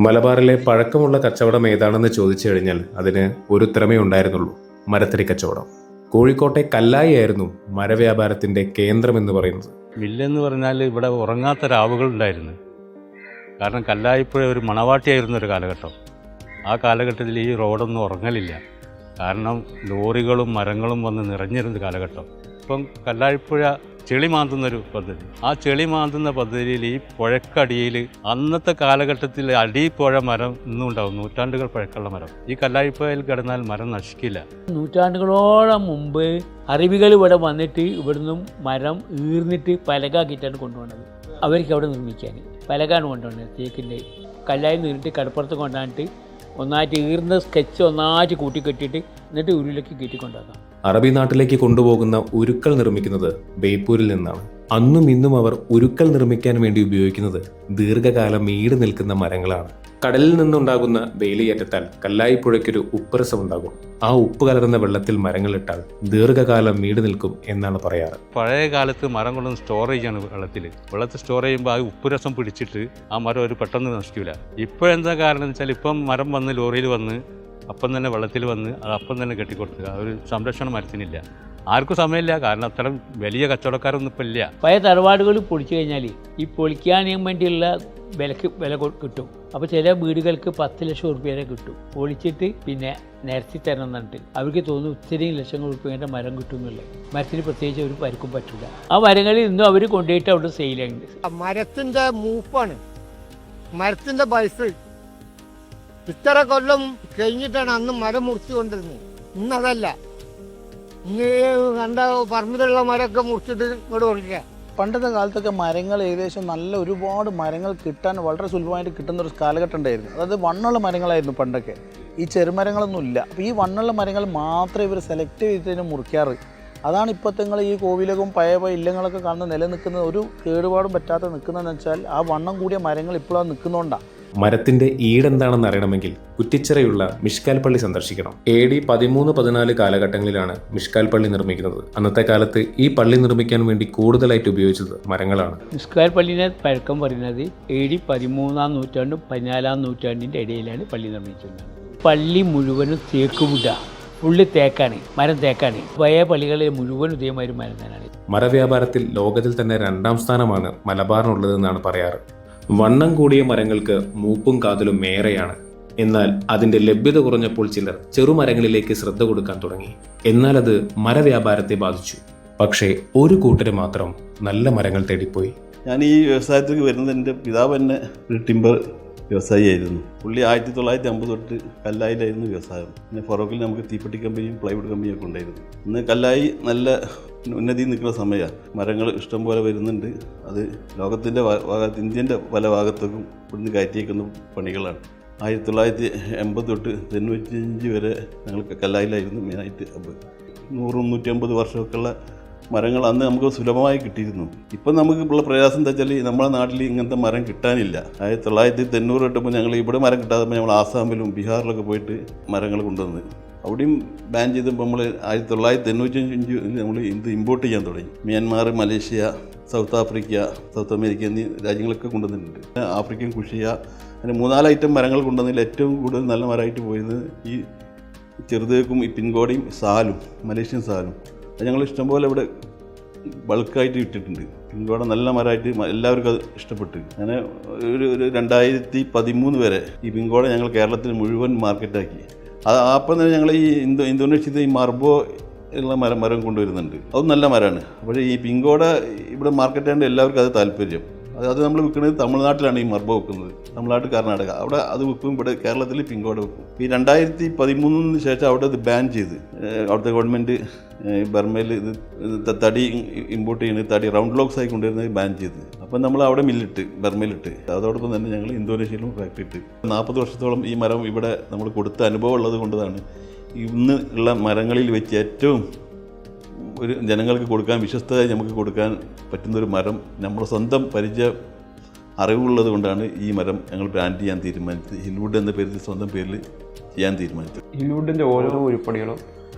മലബാറിലെ പഴക്കമുള്ള കച്ചവടം ഏതാണെന്ന് ചോദിച്ചു കഴിഞ്ഞാൽ അതിന് ഒരു ഉത്തരമേ ഉണ്ടായിരുന്നുള്ളൂ: മരത്തടി കച്ചവടം. കോഴിക്കോട്ടെ കല്ലായി ആയിരുന്നു മരവ്യാപാരത്തിന്റെ കേന്ദ്രം എന്ന് പറയുന്നത്. മില്ലെന്ന് പറഞ്ഞാൽ ഇവിടെ ഉറങ്ങാത്ത രാവുകൾ ഉണ്ടായിരുന്നു. കാരണം കല്ലായിപ്പുഴ ഒരു മണവാട്ടിയായിരുന്ന ഒരു കാലഘട്ടം. ആ കാലഘട്ടത്തിൽ ഈ റോഡൊന്നും ഉറങ്ങലില്ല. കാരണം ലോറികളും മരങ്ങളും വന്ന് നിറഞ്ഞിരുന്ന കാലഘട്ടം. ഇപ്പം കല്ലായിപ്പുഴ ചെളി മാന്തുന്നൊരു പദ്ധതി. ആ ചെളി മാന്തുന്ന പദ്ധതിയിൽ ഈ പുഴക്കടിയിൽ അന്നത്തെ കാലഘട്ടത്തിൽ അടിപ്പുഴ മരം ഇന്നും ഉണ്ടാവും. നൂറ്റാണ്ടുകൾ പഴക്കമുള്ള മരം. ഈ കല്ലായിപ്പുഴയിൽ കിടന്നാൽ മരം നശിക്കില്ല. നൂറ്റാണ്ടുകളോളം മുമ്പ് അറബികൾ ഇവിടെ വന്നിട്ട് ഇവിടുന്ന് മരം ഈർന്നിട്ട് പലകാക്കിയിട്ടാണ് കൊണ്ടുപോകുന്നത്. അവർക്ക് അവിടെ നിർമ്മിക്കാൻ പലകാണ് കൊണ്ടുപോകുന്നത്. തേക്കിൻ്റെ കല്ലായി നീറിട്ട് കടപ്പുറത്ത് കൊണ്ടുവന്നിട്ട് ഒന്നായിട്ട് ഈർന്ന സ്കെച്ച് ഒന്നായിട്ട് കൂട്ടിക്കെട്ടിയിട്ട് എന്നിട്ട് ഉരുളിലേക്ക് കയറ്റിക്കൊണ്ടാക്കാം. അറബി നാട്ടിലേക്ക് കൊണ്ടുപോകുന്ന ഉരുക്കൾ നിർമ്മിക്കുന്നത് ബേപ്പൂരിൽ നിന്നാണ്. അന്നും ഇന്നും അവർ ഉരുക്കൾ നിർമ്മിക്കാൻ വേണ്ടി ഉപയോഗിക്കുന്നത് ദീർഘകാലം ഈട് നിൽക്കുന്ന മരങ്ങളാണ്. കടലിൽ നിന്നുണ്ടാകുന്ന വേലിയേറ്റത്താൽ കല്ലായിപ്പുഴയ്ക്കൊരു ഉപ്പുരസം ഉണ്ടാകും. ആ ഉപ്പ് കലർന്ന വെള്ളത്തിൽ മരങ്ങളിട്ടാൽ ദീർഘകാലം ഈട് നിൽക്കും എന്നാണ് പറയാറ്. പഴയ കാലത്ത് മരം കൊണ്ടൊന്ന് സ്റ്റോർ ചെയ്യാണ് വെള്ളത്തിൽ സ്റ്റോർ ചെയ്യുമ്പോൾ ആ ഉപ്പുരസം പിടിച്ചിട്ട് ആ മരം ഒരു പെട്ടെന്ന് നശിക്കില്ല. ഇപ്പോഴെന്താ കാരണം എന്ന് വെച്ചാൽ ഇപ്പം മരം വന്ന് ലോറിയിൽ വന്ന് അപ്പം തന്നെ വെള്ളത്തിൽ വന്ന് അത് അപ്പം തന്നെ കെട്ടിക്കൊടുക്കുക. ഒരു സംരക്ഷണം മരത്തിനില്ല. ആർക്കും സമയമില്ല. കാരണം അത്തരം വലിയ കച്ചവടക്കാരൊന്നും ഇപ്പം ഇല്ല. പഴയ തറവാടുകൾ പൊളിച്ചു കഴിഞ്ഞാൽ ഈ പൊളിക്കാൻ വേണ്ടിയുള്ള വില കിട്ടും. അപ്പോൾ ചില വീടുകൾക്ക് 10 ലക്ഷം ഉറുപ്പ്യ വരെ കിട്ടും. പൊളിച്ചിട്ട് പിന്നെ നിരത്തി തരണം എന്നിട്ട് അവർക്ക് തോന്നുന്നു ഇത്രയും ലക്ഷങ്ങൾ ഉറുപ്പ്യൻ്റെ മരം കിട്ടും എന്നുള്ളത്. മരത്തിന് പ്രത്യേകിച്ച് ഒരു പരിക്കും പറ്റില്ല. ആ മരങ്ങളിൽ ഇന്നും അവർ കൊണ്ടുപോയിട്ട് അവിടെ സെയിലുണ്ട്. മരത്തിൻ്റെ മൂപ്പാണ്, മരത്തിൻ്റെ പൈസ. ഇത്ര കൊല്ലം കഴിഞ്ഞിട്ടാണ് അന്ന് മരം മുറിച്ചു കൊണ്ടിരുന്നത്. ഇന്നതല്ല. ഇന്ന് കണ്ട പറമ്പിലുള്ള മരമൊക്കെ മുറിച്ചിട്ട് ഇങ്ങോട്ട് കൊണ്ടിരിക്കുക. പണ്ടത്തെ കാലത്തൊക്കെ മരങ്ങൾ ഏകദേശം നല്ല ഒരുപാട് മരങ്ങൾ കിട്ടാൻ വളരെ സുലഭമായിട്ട് കിട്ടുന്ന ഒരു കാലഘട്ടം ഉണ്ടായിരുന്നു. അതായത് വണ്ണുള്ള മരങ്ങളായിരുന്നു പണ്ടൊക്കെ. ഈ ചെറുമരങ്ങളൊന്നും ഇല്ല. അപ്പോൾ ഈ വണ്ണുള്ള മരങ്ങൾ മാത്രമേ ഇവർ സെലക്ട് ചെയ്തിട്ട് മുറിക്കാറ്. അതാണ് ഇപ്പോഴത്തെ ഈ കോവിലകം പഴയ ഇല്ലങ്ങളൊക്കെ കാണുന്ന നിലനിൽക്കുന്നത്. ഒരു കേടുപാടും പറ്റാതെ നിൽക്കുന്നതെന്ന് വെച്ചാൽ ആ വണ്ണം കൂടിയ മരങ്ങൾ ഇപ്പോഴാണ് നിൽക്കുന്നതുകൊണ്ടാണ്. മരത്തിന്റെ ഈടെന്താണെന്ന് അറിയണമെങ്കിൽ കുറ്റിച്ചിറയുള്ള മിഷ്കാൽ പള്ളി സന്ദർശിക്കണം. AD 13-14 കാലഘട്ടങ്ങളിലാണ് മിഷ്കാൽ പള്ളി നിർമ്മിക്കുന്നത്. അന്നത്തെ കാലത്ത് ഈ പള്ളി നിർമ്മിക്കാൻ വേണ്ടി കൂടുതലായിട്ട് ഉപയോഗിച്ചത് മരങ്ങളാണ്. മിഷ്കാൽ പള്ളിയുടെ പഴക്കം പറയുന്നത് AD 13-ാം നൂറ്റാണ്ടും 14-ാം നൂറ്റാണ്ടിൻ്റെ ഇടയിലാണ് പള്ളി നിർമ്മിച്ചിരുന്നത്. പള്ളി മുഴുവനും തേക്കുമുട്ട, ഫുള്ള് തേക്കാണ്, മരം തേക്കാണ്. പഴയ പള്ളികളിൽ മുഴുവൻ ഇതേമാതിരി മരം തന്നെയാണ്. മരവ്യാപാരത്തിൽ ലോകത്തിൽ തന്നെ 2ാം സ്ഥാനമാണ് മലബാറിനുള്ളതെന്നാണ് പറയാറ്. വണ്ണം കൂടിയ മരങ്ങൾക്ക് മൂപ്പും കാതലും ഏറെയാണ്. എന്നാൽ അതിന്റെ ലഭ്യത കുറഞ്ഞപ്പോൾ ചിലർ ചെറുമരങ്ങളിലേക്ക് ശ്രദ്ധ കൊടുക്കാൻ തുടങ്ങി. എന്നാൽ അത് മരവ്യാപാരത്തെ ബാധിച്ചു. പക്ഷേ ഒരു കൂട്ടര് മാത്രം നല്ല മരങ്ങൾ തേടിപ്പോയി. ഞാൻ ഈ വ്യവസായത്തിലേക്ക് വരുന്നത് എൻ്റെ പിതാവ് തന്നെ ഒരു ടിമ്പർ വ്യവസായിയായിരുന്നു. പുള്ളി 1950 തൊട്ട് കല്ലായിലായിരുന്നു വ്യവസായം. പിന്നെ ഫറോക്കിൽ നമുക്ക് തീപ്പെട്ടി കമ്പനിയും പ്ലൈവുഡ് കമ്പനിയൊക്കെ ഉണ്ടായിരുന്നു. ഇന്ന് കല്ലായി നല്ല ഉന്നതിയിൽ നിൽക്കുന്ന സമയമാണ്. മരങ്ങൾ ഇഷ്ടംപോലെ വരുന്നുണ്ട്. അത് ലോകത്തിൻ്റെ ഭാഗത്ത്, ഇന്ത്യൻ്റെ പല ഭാഗത്തേക്കും ഇവിടുന്ന് കയറ്റിയേക്കുന്ന പണികളാണ്. 1980 തൊട്ട് 95 വരെ ഞങ്ങൾ കല്ലായിലായിരുന്നു മെയിനായിട്ട്. 100-150 വർഷമൊക്കെയുള്ള മരങ്ങൾ അന്ന് നമുക്ക് സുലഭമായി കിട്ടിയിരുന്നു. ഇപ്പം നമുക്കുള്ള പ്രയാസം എന്താ വെച്ചാൽ നമ്മുടെ നാട്ടിൽ ഇങ്ങനത്തെ മരം കിട്ടാനില്ല. 1990 തൊട്ടപ്പോൾ ഞങ്ങൾ ഇവിടെ മരം കിട്ടാത്തപ്പോൾ ഞങ്ങൾ ആസാമിലും ബീഹാറിലൊക്കെ പോയിട്ട് മരങ്ങൾ കൊണ്ടുവന്ന് അവിടെയും ബാൻ ചെയ്തപ്പോൾ നമ്മൾ 1995 നമ്മൾ ഇത് ഇമ്പോർട്ട് ചെയ്യാൻ തുടങ്ങി. Myanmar, Malaysia, south Africa, south America എന്നീ രാജ്യങ്ങളൊക്കെ കൊണ്ടുവന്നിട്ടുണ്ട്. ആഫ്രിക്കൻ കുഷിയ, അങ്ങനെ 4 ഐറ്റം മരങ്ങൾ കൊണ്ടുവന്നതിൽ ഏറ്റവും കൂടുതൽ നല്ല മരമായിട്ട് പോയത് ഈ ചെറുതേക്കും, ഈ പിൻകോടയും, സാലും, മലേഷ്യൻ സാലും. അത് ഞങ്ങൾ ഇഷ്ടംപോലെ ഇവിടെ ബൾക്കായിട്ട് ഇട്ടിട്ടുണ്ട്. പിൻകോട നല്ല മരമായിട്ട് എല്ലാവർക്കും അത് ഇഷ്ടപ്പെട്ടു. അങ്ങനെ ഒരു 2013 വരെ ഈ പിൻകോട ഞങ്ങൾ കേരളത്തിൽ മുഴുവൻ മാർക്കറ്റാക്കി. അത് അപ്പം തന്നെ ഞങ്ങൾ ഈ ഇന്തോനേഷ്യയിൽ ഈ മർബോ ഉള്ള മരം കൊണ്ടുവരുന്നുണ്ട്. അതും നല്ല മരമാണ്. പക്ഷേ ഈ പിങ്കോട ഇവിടെ മാർക്കറ്റാണ്ട് എല്ലാവർക്കും അത് താല്പര്യം. അത് നമ്മൾ വിൽക്കുന്നത് തമിഴ്നാട്ടിലാണ്. ഈ മർബോ വെക്കുന്നത് തമിഴ്നാട്, കർണാടക. അവിടെ അത് വിൽക്കും. ഇവിടെ കേരളത്തിൽ പിങ്കോട വെക്കും. ഈ 2013 ശേഷം അവിടെ ഇത് ബാൻ ചെയ്ത് അവിടുത്തെ ഗവൺമെൻറ് ബർമയിൽ ഇത് തടി ഇമ്പോർട്ട് ചെയ്യുന്നത്, തടി റൗണ്ട് ലോക്സ് ആയി കൊണ്ടുവരുന്നത് ബാൻ ചെയ്ത്. അപ്പം നമ്മൾ അവിടെ മില്ലിട്ട്, ബർമയിലിട്ട്. അതോടൊപ്പം തന്നെ ഞങ്ങൾ ഇന്തോനേഷ്യയിലും ഫാക്ടറി ഇട്ട്. 40 വർഷത്തോളം ഈ മരം ഇവിടെ നമ്മൾ കൊടുത്ത അനുഭവം ഉള്ളത് കൊണ്ടതാണ് ഇന്ന് ഉള്ള മരങ്ങളിൽ വെച്ച് ഏറ്റവും ഒരു ജനങ്ങൾക്ക് കൊടുക്കാൻ, വിശ്വസ്തമായി നമുക്ക് കൊടുക്കാൻ പറ്റുന്നൊരു മരം, നമ്മുടെ സ്വന്തം പരിചയം അറിവുള്ളത് കൊണ്ടാണ് ഈ മരം ഞങ്ങൾ ബ്രാൻഡ് ചെയ്യാൻ തീരുമാനിച്ചത്. ഹിൽവുഡ് എന്ന പേരിൽ, സ്വന്തം പേരിൽ ചെയ്യാൻ തീരുമാനിച്ചത്. ഹിൽവുഡിൻ്റെ ഓരോ ഉരുപ്പടികളും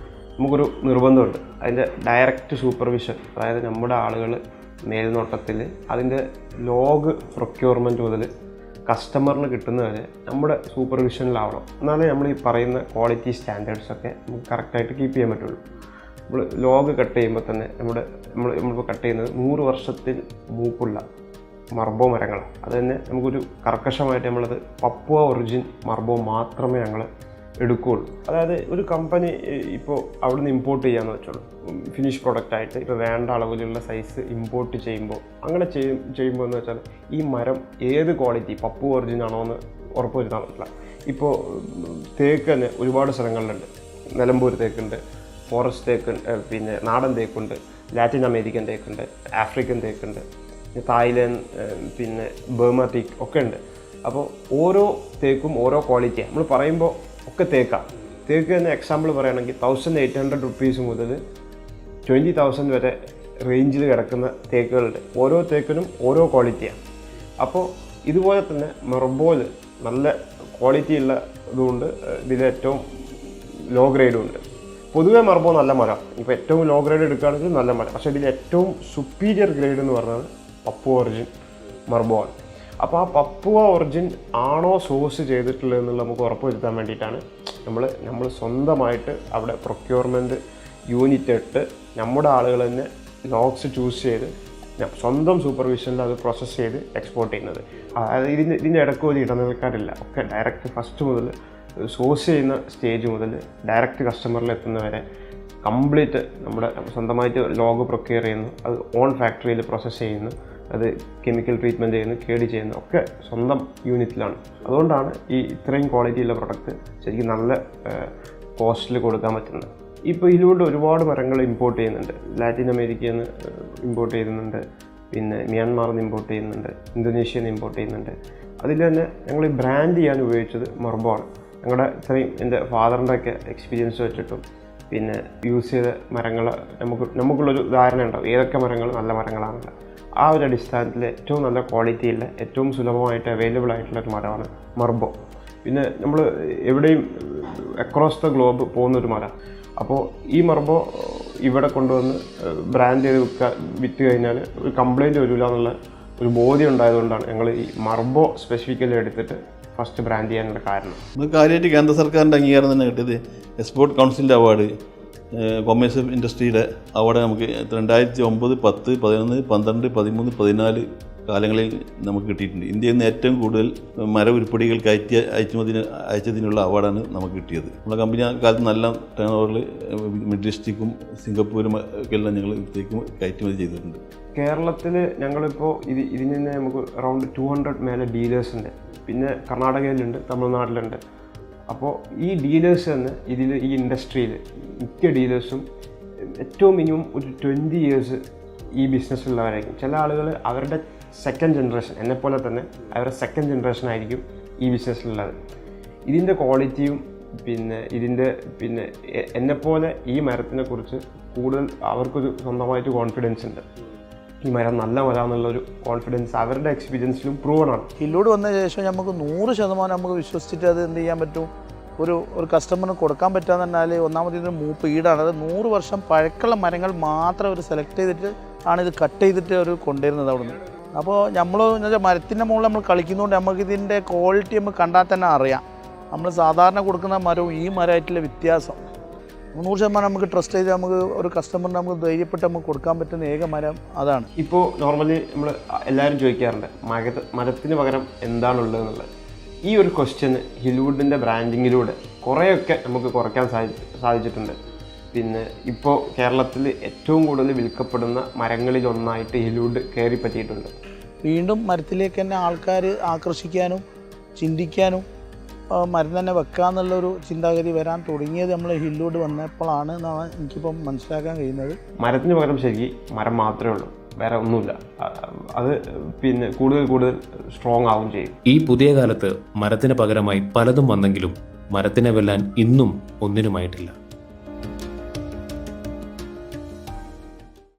നമുക്കൊരു നിർബന്ധമുണ്ട്. അതിൻ്റെ ഡയറക്റ്റ് സൂപ്പർവിഷൻ, അതായത് നമ്മുടെ ആളുകൾ മേൽനോട്ടത്തിൽ അതിൻ്റെ ലോഗ് പ്രൊക്യൂർമെൻറ്റ് മുതൽ കസ്റ്റമറിന് കിട്ടുന്നവരെ നമ്മുടെ സൂപ്പർവിഷനിലാവണം. എന്നാലേ നമ്മൾ ഈ പറയുന്ന ക്വാളിറ്റി സ്റ്റാൻഡേർഡ്സൊക്കെ നമുക്ക് കറക്റ്റായിട്ട് കീപ്പ് ചെയ്യാൻ പറ്റുള്ളൂ. നമ്മൾ ലോഗ് കട്ട് ചെയ്യുമ്പോൾ തന്നെ നമ്മളിപ്പോൾ കട്ട് ചെയ്യുന്നത് 100 വർഷത്തിൽ മൂപ്പുള്ള മർബോ മരങ്ങളാണ്. അത് തന്നെ നമുക്കൊരു കർക്കശമായിട്ട് നമ്മളത് പപ്പുവ ഒറിജിൻ മർബോ മാത്രമേ ഞങ്ങൾ എടുക്കുകയുള്ളൂ. അതായത് ഒരു കമ്പനി ഇപ്പോൾ അവിടെ നിന്ന് ഇമ്പോർട്ട് ചെയ്യാമെന്ന് വെച്ചോളൂ, ഫിനിഷ് പ്രൊഡക്റ്റായിട്ട് ഇപ്പോൾ വേണ്ട അളവിലുള്ള സൈസ് ഇമ്പോർട്ട് ചെയ്യുമ്പോൾ അങ്ങനെ ചെയ്യുമ്പോൾ എന്ന് വെച്ചാൽ ഈ മരം ഏത് ക്വാളിറ്റി പപ്പു ഒറിജിൻ ആണോ എന്ന് ഉറപ്പ് വരുത്താൻ പറ്റില്ല. ഇപ്പോൾ തേക്ക് തന്നെ ഒരുപാട് സ്ഥലങ്ങളിലുണ്ട്. നിലമ്പൂർ തേക്കുണ്ട്, ഫോറസ്റ്റ് തേക്കുണ്ട്, പിന്നെ നാടൻ തേക്കുണ്ട്, ലാറ്റിൻ അമേരിക്കൻ തേക്കുണ്ട്, ആഫ്രിക്കൻ തേക്കുണ്ട്, തായ്ലൻഡ്, പിന്നെ ബർമ തേക്ക് ഒക്കെ ഉണ്ട്. അപ്പോൾ ഓരോ തേക്കും ഓരോ ക്വാളിറ്റിയാണ്. നമ്മൾ പറയുമ്പോൾ ഒക്കെ തേക്കാണ്. തേക്ക് തന്നെ എക്സാമ്പിൾ പറയുകയാണെങ്കിൽ 1800 റുപ്പീസ് മുതൽ 20,000 വരെ റേഞ്ചിൽ കിടക്കുന്ന തേക്കുകളുണ്ട്. ഓരോ തേക്കിനും ഓരോ ക്വാളിറ്റിയാണ്. അപ്പോൾ ഇതുപോലെ തന്നെ മർബോയിൽ നല്ല ക്വാളിറ്റി ഉള്ള ഇതുകൊണ്ട് ഇതിലേറ്റവും ലോ ഗ്രേഡും ഉണ്ട്. പൊതുവേ മർബോ നല്ല മരം, ഇപ്പോൾ ഏറ്റവും ലോ ഗ്രേഡ് എടുക്കുകയാണെങ്കിൽ നല്ല മരം. പക്ഷേ ഇതിൽ ഏറ്റവും സുപ്പീരിയർ ഗ്രേഡ് എന്ന് പറഞ്ഞാൽ പപ്പുവ ഒറിജിൻ മർബോ ആണ്. അപ്പോൾ ആ പപ്പുവ ഒറിജിൻ ആണോ സോഴ്സ് ചെയ്തിട്ടുള്ളത് എന്നുള്ള നമുക്ക് ഉറപ്പ് വരുത്താൻ വേണ്ടിയിട്ടാണ് നമ്മൾ സ്വന്തമായിട്ട് അവിടെ പ്രൊക്യൂർമെൻറ്റ് യൂണിറ്റ് ഇട്ട് നമ്മുടെ ആളുകൾ തന്നെ ലോഗ്സ് ചൂസ് ചെയ്ത് സ്വന്തം സൂപ്പർവിഷനിൽ അത് പ്രോസസ്സ് ചെയ്ത് എക്സ്പോർട്ട് ചെയ്യുന്നത്. അതായത് ഇതിൻ്റെ ഇടയ്ക്ക് ഒരു ഇടനിൽക്കാരില്ല. ഒക്കെ ഡയറക്റ്റ് ഫസ്റ്റ് മുതൽ സോഴ്സ് ചെയ്യുന്ന സ്റ്റേജ് മുതൽ ഡയറക്റ്റ് കസ്റ്റമറിൽ എത്തുന്നവരെ കംപ്ലീറ്റ് നമ്മുടെ സ്വന്തമായിട്ട് ലോഗ് പ്രൊക്യൂർ ചെയ്യുന്നു, അത് ഓൺ ഫാക്ടറിയിൽ പ്രോസസ്സ് ചെയ്യുന്നു, അത് കെമിക്കൽ ട്രീറ്റ്മെൻറ്റ് ചെയ്യുന്നു, കേടി ചെയ്യുന്നു, ഒക്കെ സ്വന്തം യൂണിറ്റിലാണ്. അതുകൊണ്ടാണ് ഈ ഇത്രയും ക്വാളിറ്റിയുള്ള പ്രൊഡക്റ്റ് ശരിക്കും നല്ല കോസ്റ്റിൽ കൊടുക്കാൻ പറ്റുന്നത്. ഇപ്പോൾ ഇതിലൂടെ ഒരുപാട് മരങ്ങൾ ഇമ്പോർട്ട് ചെയ്യുന്നുണ്ട്. ലാറ്റിൻ അമേരിക്കയിൽ നിന്ന് ഇമ്പോർട്ട് ചെയ്യുന്നുണ്ട്, പിന്നെ മ്യാൻമാറിൽ നിന്ന് ഇമ്പോർട്ട് ചെയ്യുന്നുണ്ട്, ഇന്തോനേഷ്യയിൽ നിന്ന് ഇമ്പോർട്ട് ചെയ്യുന്നുണ്ട്. അതിൽ തന്നെ ഞങ്ങൾ ഈ ബ്രാൻഡ് ചെയ്യാൻ ഉപയോഗിച്ചത് മർബോ ആണ്. ഞങ്ങളുടെ ഇത്രയും എൻ്റെ ഫാദറിൻ്റെ ഒക്കെ എക്സ്പീരിയൻസ് വെച്ചിട്ടും പിന്നെ യൂസ് ചെയ്ത മരങ്ങൾ നമുക്കുള്ളൊരു ധാരണ ഉണ്ടാവും ഏതൊക്കെ മരങ്ങൾ നല്ല മരങ്ങളാണല്ലോ. ആ ഒരു അടിസ്ഥാനത്തിൽ ഏറ്റവും നല്ല ക്വാളിറ്റിയുള്ള ഏറ്റവും സുലഭമായിട്ട് അവൈലബിൾ ആയിട്ടുള്ള ഒരു മരമാണ് മർബോ. പിന്നെ നമ്മൾ എവിടെയും അക്രോസ് ദ ഗ്ലോബ് പോകുന്നൊരു മരം. അപ്പോൾ ഈ മർബോ ഇവിടെ കൊണ്ടുവന്ന് ബ്രാൻഡ് ചെയ്ത് വിറ്റ് കഴിഞ്ഞാൽ ഒരു കംപ്ലയിൻറ്റ് വരില്ല എന്നുള്ള ഒരു ബോധ്യം ഉണ്ടായതുകൊണ്ടാണ് ഞങ്ങൾ ഈ മർബോ സ്പെസിഫിക്കലി എടുത്തിട്ട് ഫസ്റ്റ് ബ്രാൻഡ് ചെയ്യാനുള്ള കാരണം. നമുക്ക് കാര്യമായിട്ട് കേന്ദ്ര സർക്കാരിൻ്റെ അംഗീകാരം തന്നെ കിട്ടിയത് എക്സ്പോർട്ട് കൗൺസിലിൻ്റെ അവാർഡ്, കൊമേഴ്സ് ഇൻഡസ്ട്രിയുടെ അവാർഡ് നമുക്ക് 2009, 10, 11, 12, 13, 14 കാലങ്ങളിൽ നമുക്ക് കിട്ടിയിട്ടുണ്ട്. ഇന്ത്യയിൽ നിന്ന് ഏറ്റവും കൂടുതൽ മര ഉരുപ്പടികൾ അയച്ചതിനുള്ള അവാർഡാണ് നമുക്ക് കിട്ടിയത്. നമ്മുടെ കമ്പനി ആ കാലത്ത് നല്ല ടേൺ ഓവറിൽ മിഡിൽ ഈസ്റ്റിക്കും സിംഗപ്പൂരും ഒക്കെല്ലാം ഞങ്ങൾ ഇത്തേക്കും കയറ്റുമതി ചെയ്തിട്ടുണ്ട്. കേരളത്തിൽ ഞങ്ങളിപ്പോൾ ഇതിൽ നിന്ന് നമുക്ക് അറൗണ്ട് 200 മേലെ ഡീലേഴ്സ് ഉണ്ട്. പിന്നെ കർണാടകയിലുണ്ട്, തമിഴ്നാട്ടിലുണ്ട്. അപ്പോൾ ഈ ഡീലേഴ്സ് തന്നെ ഈ ഇൻഡസ്ട്രിയിൽ മിക്ക ഡീലേഴ്സും ഏറ്റവും മിനിമം ഒരു 20 ഇയേഴ്സ് ഈ ബിസിനസ്സിലുള്ളവരായിരിക്കും. ചില ആളുകൾ അവരുടെ സെക്കൻഡ് ജനറേഷൻ, എന്നെപ്പോലെ തന്നെ അവരുടെ സെക്കൻഡ് ജനറേഷൻ ആയിരിക്കും ഈ ബിസിനസ്സിലുള്ളത്. ഇതിൻ്റെ ക്വാളിറ്റിയും പിന്നെ എന്നെപ്പോലെ ഈ മരത്തിനെ കുറിച്ച് കൂടുതൽ അവർക്കൊരു സ്വന്തമായിട്ട് കോൺഫിഡൻസ് ഉണ്ട്. ഈ മരം നല്ല മരം എന്നുള്ളൊരു കോൺഫിഡൻസ് അവരുടെ എക്സ്പീരിയൻസിലും പ്രൂവൺ ആണ്. ഹില്ലോട് വന്ന ശേഷം നമുക്ക് 100% നമുക്ക് വിശ്വസിച്ചിട്ട് അത് എന്ത് ചെയ്യാൻ പറ്റും, ഒരു കസ്റ്റമറിന് കൊടുക്കാൻ പറ്റുക എന്ന് പറഞ്ഞാൽ ഒന്നാമത് ഇതിന് മൂപ്പ് ഈടാണ്. അത് 100 വർഷം പഴക്കമുള്ള മരങ്ങൾ മാത്രം അവർ സെലക്ട് ചെയ്തിട്ട് ആണ് ഇത് കട്ട് ചെയ്തിട്ട് അവർ കൊണ്ടുവരുന്നത് അവിടെ നിന്ന്. അപ്പോൾ നമ്മൾ മരത്തിൻ്റെ മുകളിൽ നമ്മൾ കളിക്കുന്നതുകൊണ്ട് നമുക്ക് ഇതിൻ്റെ ക്വാളിറ്റി നമുക്ക് കണ്ടാൽ തന്നെ അറിയാം. നമ്മൾ സാധാരണ കൊടുക്കുന്ന മരവും ഈ മരമായിട്ടുള്ള വ്യത്യാസം 100% നമുക്ക് ട്രസ്റ്റ് ചെയ്ത് നമുക്ക് ഒരു കസ്റ്റമറിന് നമുക്ക് ധൈര്യപ്പെട്ട് നമുക്ക് കൊടുക്കാൻ പറ്റുന്ന ഏക മരം അതാണ്. ഇപ്പോൾ നോർമലി നമ്മൾ എല്ലാവരും ചോദിക്കാറുണ്ട് മരത്തിന് പകരം എന്താണുള്ളത് എന്നുള്ളത്. ഈ ഒരു ക്വസ്റ്റ്യന് ഹിൽവുഡിൻ്റെ ബ്രാൻഡിങ്ങിലൂടെ കുറേയൊക്കെ നമുക്ക് കുറയ്ക്കാൻ സാധിച്ചിട്ടുണ്ട്. പിന്നെ ഇപ്പോൾ കേരളത്തിൽ ഏറ്റവും കൂടുതൽ വിൽക്കപ്പെടുന്ന മരങ്ങളിലൊന്നായിട്ട് ഹിൽവുഡ് കയറി പറ്റിയിട്ടുണ്ട്. വീണ്ടും മരത്തിലേക്ക് തന്നെ ആൾക്കാർ ആകർഷിക്കാനും ചിന്തിക്കാനും മരം തന്നെ വെക്കാന്നുള്ളൊരു ചിന്താഗതി വരാൻ തുടങ്ങിയത് നമ്മൾ ഹില്ലോട് വന്നപ്പോഴാണ് എന്നാണ് എനിക്കിപ്പം മനസ്സിലാക്കാൻ കഴിയുന്നത്. മരത്തിന് പകരം ശരിക്കും മരം മാത്രമേ ഉള്ളൂ, വേറെ ഒന്നുമില്ല. അത് പിന്നെ കൂടുതൽ സ്ട്രോങ് ആവും ചെയ്യും. ഈ പുതിയ കാലത്ത് മരത്തിന് പകരമായി പലതും വന്നെങ്കിലും മരത്തിനെ വെല്ലാൻ ഇന്നും ഒന്നിനുമായിട്ടില്ല.